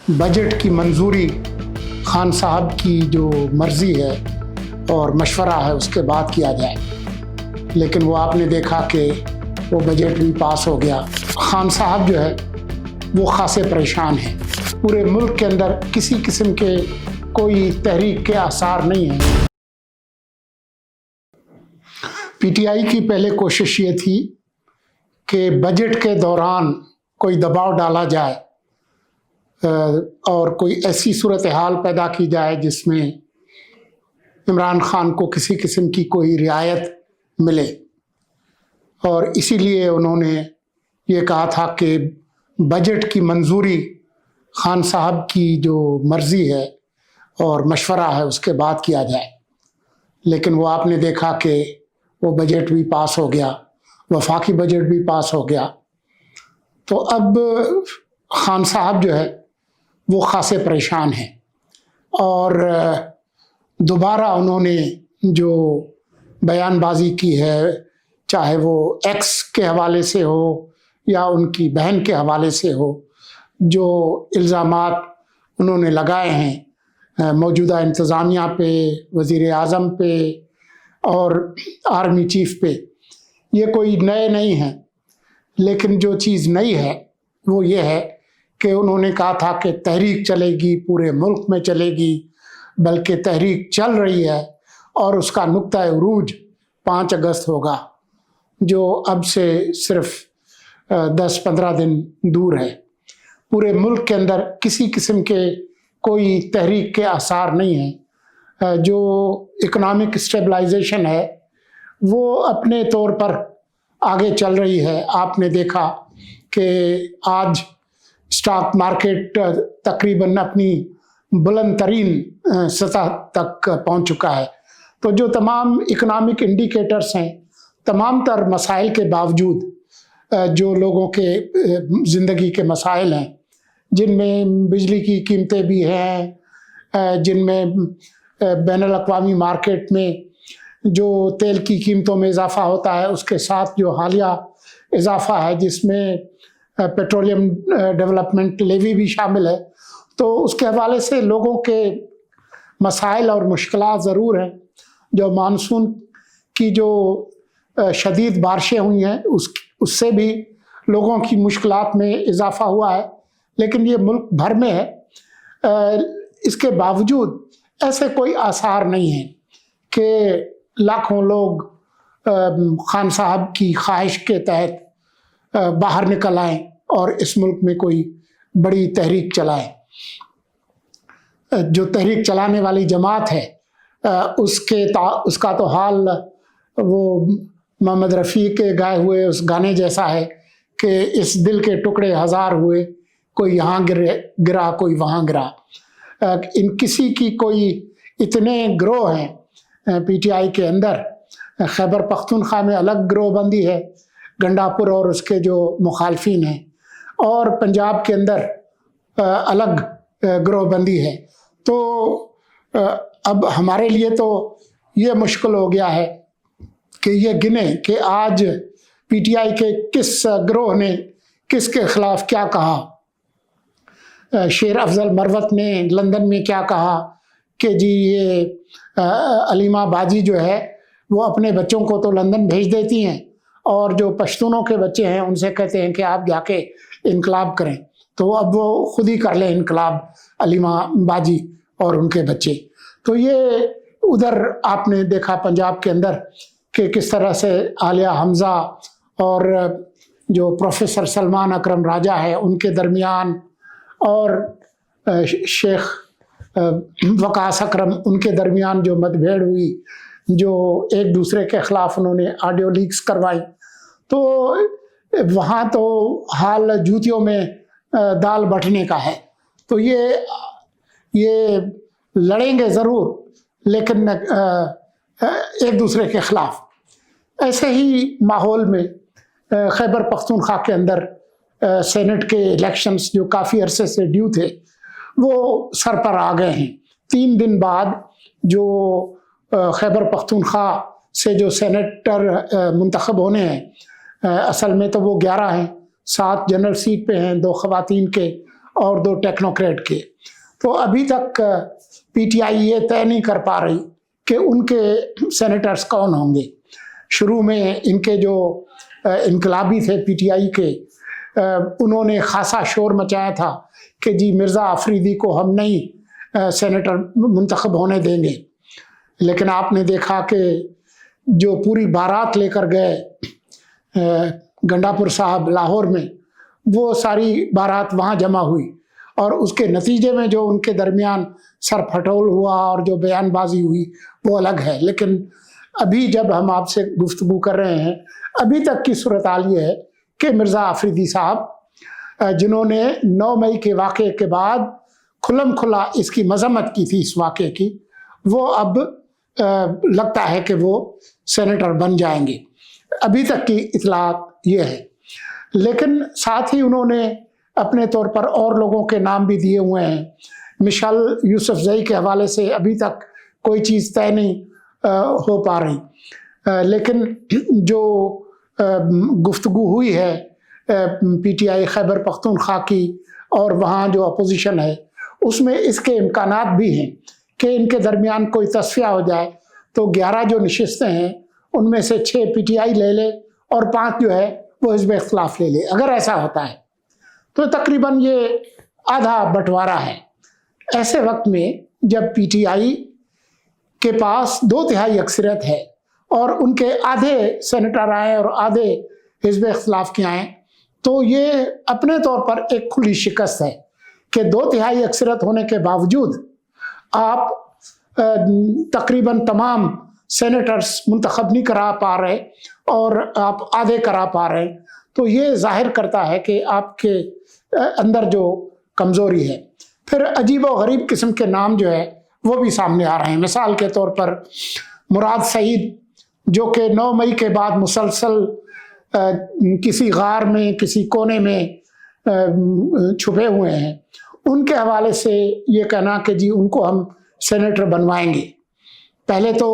Budget کی منظوری خان صاحب کی جو مرضی ہے اور مشورہ ہے اس کے بعد کیا جائے، لیکن وہ آپ نے دیکھا کہ وہ بجٹ بھی پاس ہو گیا۔ خان صاحب جو ہے وہ خاصے پریشان ہیں، پورے ملک کے اندر کسی قسم کے کوئی تحریک کے آثار نہیں ہیں۔ پی ٹی آئی کی پہلے کوشش یہ تھی کہ بجٹ کے دوران کوئی دباؤ ڈالا جائے اور کوئی ایسی صورتحال پیدا کی جائے جس میں عمران خان کو کسی قسم کی کوئی رعایت ملے، اور اسی لیے انہوں نے یہ کہا تھا کہ بجٹ کی منظوری خان صاحب کی جو مرضی ہے اور مشورہ ہے اس کے بعد کیا جائے، لیکن وہ آپ نے دیکھا کہ وہ بجٹ بھی پاس ہو گیا، وفاقی بجٹ بھی پاس ہو گیا۔ تو اب خان صاحب جو ہے وہ خاصے پریشان ہیں، اور دوبارہ انہوں نے جو بیان بازی کی ہے، چاہے وہ ایکس کے حوالے سے ہو یا ان کی بہن کے حوالے سے ہو، جو الزامات انہوں نے لگائے ہیں موجودہ انتظامیہ پہ، وزیر اعظم پہ اور آرمی چیف پہ، یہ کوئی نئے نہیں ہیں، لیکن جو چیز نئی ہے وہ یہ ہے کہ انہوں نے کہا تھا کہ تحریک چلے گی، پورے ملک میں چلے گی، بلکہ تحریک چل رہی ہے اور اس کا نقطہ عروج 5 اگست ہوگا، جو اب سے صرف 10-15 دن دور ہے۔ پورے ملک کے اندر کسی قسم کے کوئی تحریک کے آثار نہیں ہیں۔ جو اکنامک اسٹیبلائزیشن ہے وہ اپنے طور پر آگے چل رہی ہے۔ آپ نے دیکھا کہ آج اسٹاک مارکیٹ تقریباً اپنی بلند ترین سطح تک پہنچ چکا ہے۔ تو جو تمام اکنامک انڈیکیٹرز ہیں، تمام تر مسائل کے باوجود جو لوگوں کے زندگی کے مسائل ہیں، جن میں بجلی کی قیمتیں بھی ہیں، جن میں بین الاقوامی مارکیٹ میں جو تیل کی قیمتوں میں اضافہ ہوتا ہے، اس کے ساتھ جو حالیہ اضافہ ہے جس میں پیٹرولیم ڈیولپمنٹ لیوی بھی شامل ہے، تو اس کے حوالے سے لوگوں کے مسائل اور مشکلات ضرور ہیں۔ جو مانسون کی جو شدید بارشیں ہوئی ہیں اس سے بھی لوگوں کی مشکلات میں اضافہ ہوا ہے، لیکن یہ ملک بھر میں ہے۔ اس کے باوجود ایسے کوئی آثار نہیں ہیں کہ لاکھوں لوگ خان صاحب کی خواہش کے تحت باہر نکل آئیں اور اس ملک میں کوئی بڑی تحریک چلائیں۔ جو تحریک چلانے والی جماعت ہے اس کا تو حال وہ محمد رفیع کے گائے ہوئے اس گانے جیسا ہے کہ اس دل کے ٹکڑے ہزار ہوئے، کوئی یہاں گرا کوئی وہاں گرا۔ ان کسی کی کوئی اتنے گروہ ہیں پی ٹی آئی کے اندر۔ خیبر پختونخوا میں الگ گروہ بندی ہے، گنڈاپور اور اس کے جو مخالفین ہیں، اور پنجاب کے اندر الگ گروہ بندی ہے۔ تو اب ہمارے لیے تو یہ مشکل ہو گیا ہے کہ یہ گنیں کہ آج پی ٹی آئی کے کس گروہ نے کس کے خلاف کیا کہا۔ شیر افضل مروت نے لندن میں کیا کہا کہ جی یہ علیمہ باجی جو ہے وہ اپنے بچوں کو تو لندن بھیج دیتی ہیں، اور جو پشتونوں کے بچے ہیں ان سے کہتے ہیں کہ آپ جا کے انقلاب کریں، تو اب وہ خود ہی کر لیں انقلاب، علیمہ باجی اور ان کے بچے۔ تو یہ ادھر آپ نے دیکھا پنجاب کے اندر کہ کس طرح سے عالیہ حمزہ اور جو پروفیسر سلمان اکرم راجہ ہے ان کے درمیان، اور شیخ وقاص اکرم ان کے درمیان جو مت بھیڑ ہوئی، جو ایک دوسرے کے خلاف انہوں نے آڈیو لیکس کروائی، تو وہاں تو حال جوتیوں میں دال بٹنے کا ہے۔ تو یہ لڑیں گے ضرور، لیکن ایک دوسرے کے خلاف۔ ایسے ہی ماحول میں خیبر پختونخوا کے اندر سینٹ کے الیکشنز جو کافی عرصے سے ڈیو تھے وہ سر پر آ گئے ہیں۔ 3 دن بعد جو خیبر پختونخوا سے جو سینیٹر منتخب ہونے ہیں، اصل میں تو وہ 11 ہیں، 7 جنرل سیٹ پہ ہیں، 2 خواتین کے اور 2 ٹیکنوکریٹ کے. تو ابھی تک پی ٹی آئی یہ طے نہیں کر پا رہی کہ ان کے سینیٹرز کون ہوں گے. شروع میں ان کے جو انقلابی تھے پی ٹی آئی کے، انہوں نے خاصا شور مچایا تھا کہ جی مرزا آفریدی کو ہم نہیں سینیٹر منتخب ہونے دیں گے. لیکن آپ نے دیکھا کہ جو پوری بارات لے کر گئے گنڈاپور صاحب لاہور میں، وہ ساری بارات وہاں جمع ہوئی، اور اس کے نتیجے میں جو ان کے درمیان سر پھٹول ہوا اور جو بیان بازی ہوئی وہ الگ ہے. لیکن ابھی جب ہم آپ سے گفتگو کر رہے ہیں، ابھی تک کی صورتحال یہ ہے کہ مرزا آفریدی صاحب جنہوں نے 9 مئی کے واقعے کے بعد کھلم کھلا اس کی مذمت کی تھی اس واقعے کی، وہ اب لگتا ہے کہ وہ سینیٹر بن جائیں گے. ابھی تک کی اطلاعات یہ ہے. لیکن ساتھ ہی انہوں نے اپنے طور پر اور لوگوں کے نام بھی دیے ہوئے ہیں. مشعل یوسف زئی کے حوالے سے ابھی تک کوئی چیز طے نہیں ہو پا رہی. لیکن جو گفتگو ہوئی ہے P T I Khyber Pakhtunkhwa کی اور وہاں جو اپوزیشن ہے، اس میں اس کے امکانات بھی ہیں کہ ان کے درمیان کوئی تصفیہ ہو جائے. تو 11 جو نشستیں ہیں ان میں سے 6 پی ٹی آئی لے لے اور 5 جو ہے وہ حزب اختلاف لے لے. اگر ایسا ہوتا ہے تو تقریباً یہ آدھا بٹوارا ہے. ایسے وقت میں جب پی ٹی آئی کے پاس 2/3 اکثریت ہے اور ان کے آدھے سینیٹر آئے اور آدھے حزب اختلاف کے آئیں، تو یہ اپنے طور پر ایک کھلی شکست ہے کہ 2/3 اکثریت ہونے کے باوجود آپ تقریباً تمام سینیٹرز منتخب نہیں کرا پا رہے اور آپ آدھے کرا پا رہے ہیں. تو یہ ظاہر کرتا ہے کہ آپ کے اندر جو کمزوری ہے. پھر عجیب و غریب قسم کے نام جو ہے وہ بھی سامنے آ رہے ہیں. مثال کے طور پر مراد سعید، جو کہ 9 مئی کے بعد مسلسل کسی غار میں کسی کونے میں چھپے ہوئے ہیں، ان کے حوالے سے یہ کہنا کہ جی ان کو ہم سینیٹر بنوائیں گے. پہلے تو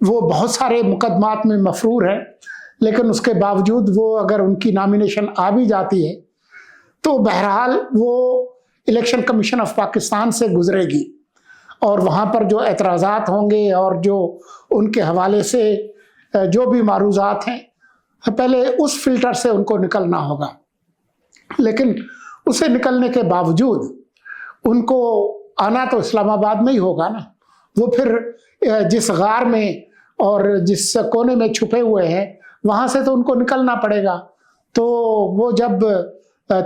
وہ بہت سارے مقدمات میں مفرور ہیں، لیکن اس کے باوجود وہ اگر ان کی نامینیشن آ بھی جاتی ہے تو بہرحال وہ الیکشن کمیشن آف پاکستان سے گزرے گی، اور وہاں پر جو اعتراضات ہوں گے اور جو ان کے حوالے سے جو بھی معروضات ہیں، پہلے اس فلٹر سے ان کو نکلنا ہوگا. لیکن اسے نکلنے کے باوجود ان کو آنا تو اسلام آباد میں ہی ہوگا نا. وہ پھر جس غار میں اور جس کونے میں چھپے ہوئے ہیں وہاں سے تو ان کو نکلنا پڑے گا. تو وہ جب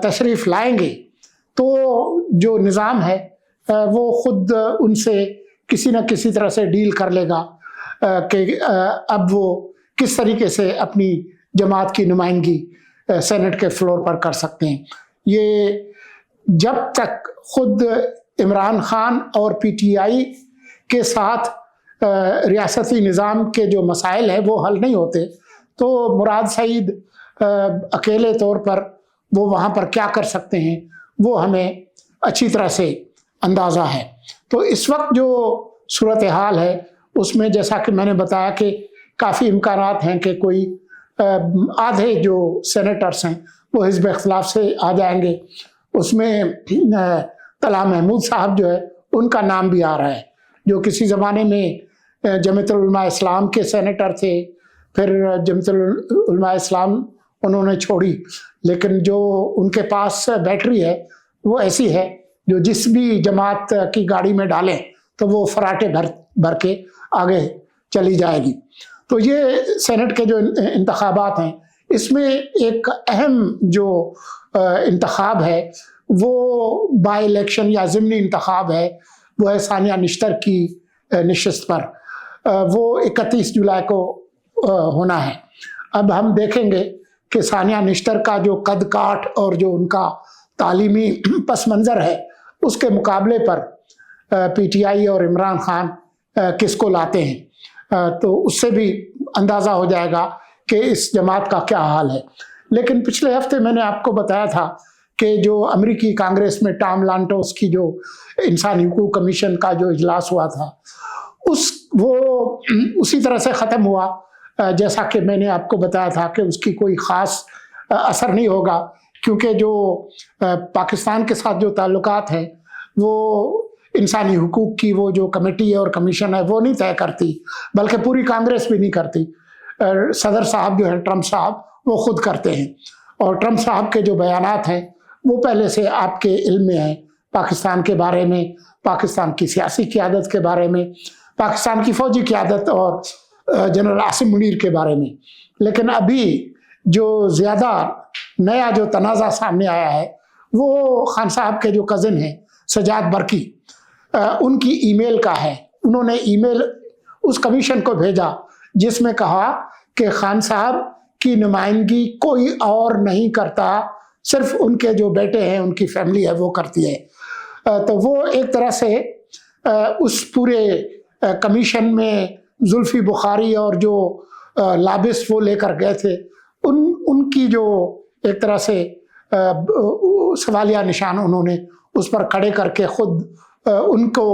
تشریف لائیں گے تو جو نظام ہے وہ خود ان سے کسی نہ کسی طرح سے ڈیل کر لے گا کہ اب وہ کس طریقے سے اپنی جماعت کی نمائندگی سینٹ کے فلور پر کر سکتے ہیں. یہ جب تک خود عمران خان اور پی ٹی آئی کے ساتھ ریاستی نظام کے جو مسائل ہیں وہ حل نہیں ہوتے، تو مراد سعید اکیلے طور پر وہ وہاں پر کیا کر سکتے ہیں وہ ہمیں اچھی طرح سے اندازہ ہے. تو اس وقت جو صورتحال ہے اس میں جیسا کہ میں نے بتایا کہ کافی امکانات ہیں کہ کوئی آدھے جو سینیٹرز ہیں وہ حزب اختلاف سے آ جائیں گے. اس میں طلحہ محمود صاحب جو ہے ان کا نام بھی آ رہا ہے، جو کسی زمانے میں جمعیت العلماء اسلام کے سینیٹر تھے. پھر جمعیت العلماء اسلام انہوں نے چھوڑی، لیکن جو ان کے پاس بیٹری ہے وہ ایسی ہے جو جس بھی جماعت کی گاڑی میں ڈالیں تو وہ فراٹے بھر کے آگے چلی جائے گی. تو یہ سینٹ کے جو انتخابات ہیں اس میں ایک اہم جو انتخاب ہے وہ بائی الیکشن یا ضمنی انتخاب ہے، وہ ہے ثانیہ نشتر کی نشست پر. وہ 31 جولائی کو ہونا ہے. اب ہم دیکھیں گے کہ ثانیہ نشتر کا جو قد کاٹ اور جو ان کا تعلیمی پس منظر ہے اس کے مقابلے پر پی ٹی آئی اور عمران خان کس کو لاتے ہیں، تو اس سے بھی اندازہ ہو جائے گا کہ اس جماعت کا کیا حال ہے. لیکن پچھلے ہفتے میں نے آپ کو بتایا تھا کہ جو امریکی کانگریس میں ٹام لانٹوس کی جو انسانی حقوق کمیشن کا جو اجلاس ہوا تھا وہ اسی طرح سے ختم ہوا جیسا کہ میں نے آپ کو بتایا تھا کہ اس کی کوئی خاص اثر نہیں ہوگا، کیونکہ جو پاکستان کے ساتھ جو تعلقات ہیں وہ انسانی حقوق کی وہ جو کمیٹی اور کمیشن ہے وہ نہیں طے کرتی، بلکہ پوری کانگریس بھی نہیں کرتی۔ صدر صاحب جو ہیں ٹرمپ صاحب وہ خود کرتے ہیں، اور ٹرمپ صاحب کے جو بیانات ہیں وہ پہلے سے آپ کے علم میں ہیں، پاکستان کے بارے میں، پاکستان کی سیاسی قیادت کے بارے میں، پاکستان کی فوجی قیادت اور جنرل عاصم منیر کے بارے میں۔ لیکن ابھی جو زیادہ نیا جو تنازع سامنے آیا ہے وہ خان صاحب کے جو کزن ہیں سجاد برقی، ان کی ای میل کا ہے۔ انہوں نے ای میل اس کمیشن کو بھیجا جس میں کہا کہ خان صاحب کی نمائندگی کوئی اور نہیں کرتا، صرف ان کے جو بیٹے ہیں، ان کی فیملی ہے وہ کرتی ہے۔ تو وہ ایک طرح سے اس پورے کمیشن میں زلفی بخاری اور جو لابس وہ لے کر گئے تھے، ان کی جو ایک طرح سے سوالیہ نشان انہوں نے اس پر کھڑے کر کے خود ان کو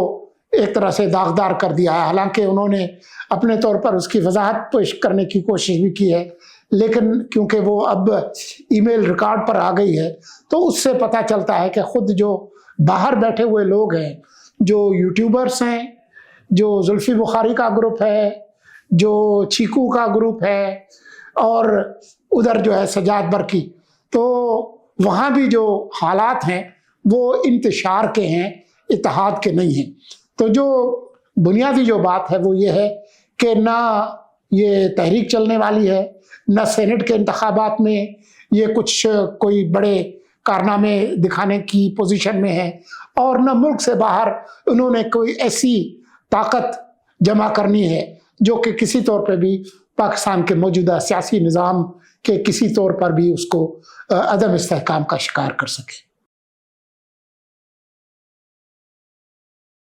ایک طرح سے داغدار کر دیا ہے۔ حالانکہ انہوں نے اپنے طور پر اس کی وضاحت پیش کرنے کی کوشش بھی کی ہے، لیکن کیونکہ وہ اب ای میل ریکارڈ پر آ گئی ہے تو اس سے پتہ چلتا ہے کہ خود جو باہر بیٹھے ہوئے لوگ ہیں، جو یوٹیوبرس ہیں، جو زلفی بخاری کا گروپ ہے، جو چیکو کا گروپ ہے، اور ادھر جو ہے سجاد برقی، تو وہاں بھی جو حالات ہیں وہ انتشار کے ہیں، اتحاد کے نہیں ہیں۔ تو جو بنیادی جو بات ہے وہ یہ ہے کہ نہ یہ تحریک چلنے والی ہے، نہ سینٹ کے انتخابات میں یہ کچھ کوئی بڑے کارنامے دکھانے کی پوزیشن میں ہے، اور نہ ملک سے باہر انہوں نے کوئی ایسی طاقت جمع کرنی ہے جو کہ کسی طور پہ بھی پاکستان کے موجودہ سیاسی نظام کے کسی طور پر بھی اس کو عدم استحکام کا شکار کر سکے۔